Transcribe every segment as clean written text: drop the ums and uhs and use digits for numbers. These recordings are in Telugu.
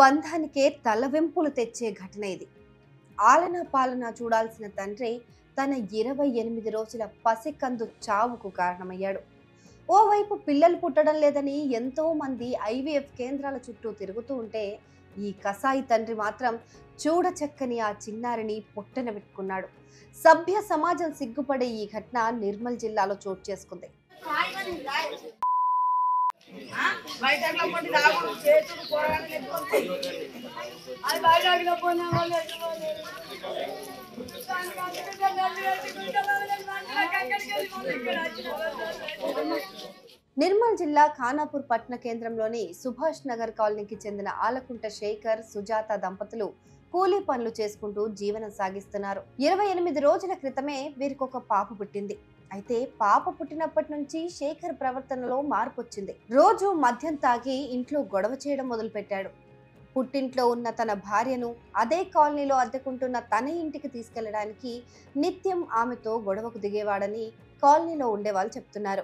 బంధానికే తలవెంపులు తెచ్చే ఘటన ఇది. ఆలన పాలన చూడాల్సిన తండ్రి తన 28 రోజుల పసికందు చావుకు కారణమయ్యాడు. ఓవైపు పిల్లలు పుట్టడం లేదని ఎంతో మంది ఐవీఎఫ్ కేంద్రాల చుట్టూ తిరుగుతూ ఉంటే, ఈ కసాయి తండ్రి మాత్రం చూడచక్కని ఆ చిన్నారిని పొట్టన పెట్టుకున్నాడు. సభ్య సమాజం సిగ్గుపడే ఈ ఘటన నిర్మల్ జిల్లాలో చోటు చేసుకుంది. నిర్మల్ జిల్లా ఖానాపూర్ పట్టణ కేంద్రంలోని సుభాష్ నగర్ కాలనీకి చెందిన ఆలకుంట శేఖర్, సుజాత దంపతులు కూలీ పనులు చేసుకుంటూ జీవనం సాగిస్తున్నారు. 28 రోజుల క్రితమే వీరికి ఒక పాప పుట్టింది. అయితే పాప పుట్టినప్పటి నుంచి శేఖర్ ప్రవర్తనలో మార్పు వచ్చింది. రోజు మద్యం తాగి ఇంట్లో గొడవ చేయడం మొదలుపెట్టాడు. పుట్టింట్లో ఉన్న తన భార్యను అదే కాలనీలో అద్దెకుంటున్న తన ఇంటికి తీసుకెళ్లడానికి నిత్యం ఆమెతో గొడవకు దిగేవాడని కాలనీలో ఉండేవాళ్ళు చెప్తున్నారు.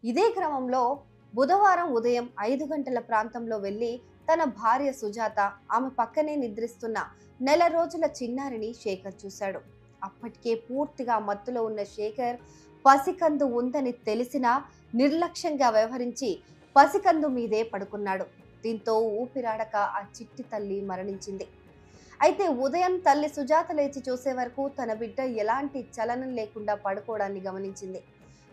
ఇదే క్రమంలో బుధవారం ఉదయం 5 గంటల ప్రాంతంలో వెళ్లి తన భార్య సుజాత, ఆమె పక్కనే నిద్రిస్తున్న నెల రోజుల చిన్నారిని శేఖర్ చూశాడు. అప్పటికే పూర్తిగా మత్తులో ఉన్న శేఖర్ పసికందు ఉందని తెలిసినా నిర్లక్ష్యంగా వ్యవహరించి పసికందు మీదే పడుకున్నాడు. దీంతో ఊపిరాడక ఆ చిట్టి తల్లి మరణించింది. అయితే ఉదయం తల్లి సుజాత లేచి చూసే వరకు తన బిడ్డ ఎలాంటి చలనం లేకుండా పడుకోవడాన్ని గమనించింది.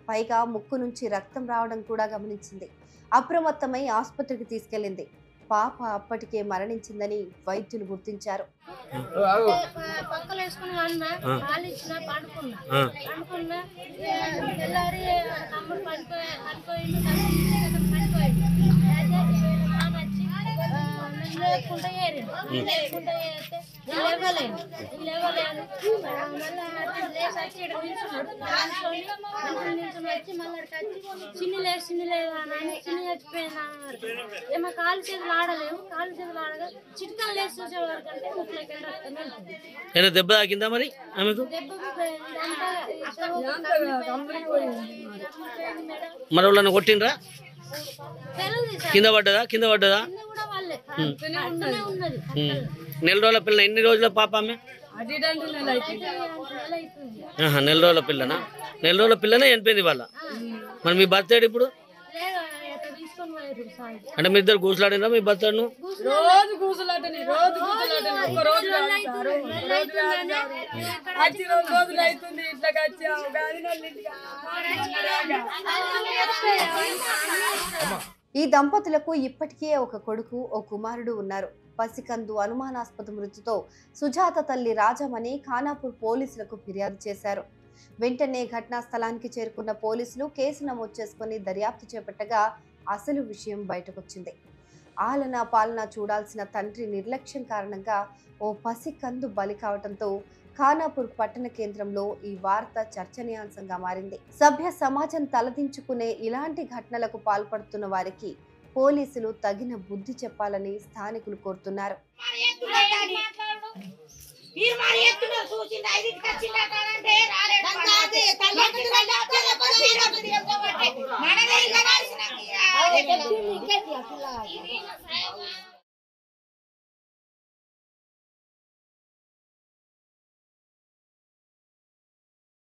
పైగా ముక్కు నుంచి రక్తం రావడం కూడా గమనించింది. అప్రమత్తమై ఆసుపత్రికి తీసుకెళ్లింది. పాప అప్పటికే మరణించిందని వైద్యులు గుర్తించారు. ఏమో కాలు చేతులు ఆడలేము, కాలు చేతులు ఆడగా చిట్కలు లేచి చూసే వరకు అంటే ముట్లకి దెబ్బ తాకిందా మరి ఆమెకు? మరి వాళ్ళని కొట్టిండ్రా? కింద పడ్డదా? నెల రోజుల పిల్ల. ఎన్ని రోజుల పాప ఆమె? నెల రోజుల పిల్లనా? నెల రోజుల పిల్లనే చనిపోయింది వాళ్ళ. మరి మీ భర్త ఇప్పుడు అంటే మీ ఇద్దరు కూర్చులాడినా? మీ భర్తను ఈ దంపతులకు ఇప్పటికే ఒక కొడుకు, ఓ కుమారుడు ఉన్నారు. పసికందు అనుమానాస్పద మృతితో సుజాత తల్లి రాజమణి ఖానాపూర్ పోలీసులకు ఫిర్యాదు చేశారు. వెంటనే ఘటనా స్థలానికి చేరుకున్న పోలీసులు కేసు నమోదు చేసుకుని దర్యాప్తు చేపట్టగా అసలు విషయం బయటకొచ్చింది. ఆలన పాలన చూడాల్సిన తండ్రి నిర్లక్ష్యం కారణంగా ఓ పసికందు బలి కావడంతో ఖానాపూర్ పట్టణ కేంద్రంలో ఈ వార్త చర్చనీయాంశంగా మారింది. సభ్య సమాజం తలదించుకునే ఇలాంటి ఘటనలకు పాల్పడుతున్న వారికి పోలీసులు తగిన బుద్ధి చెప్పాలని స్థానికులు కోరుతున్నారు.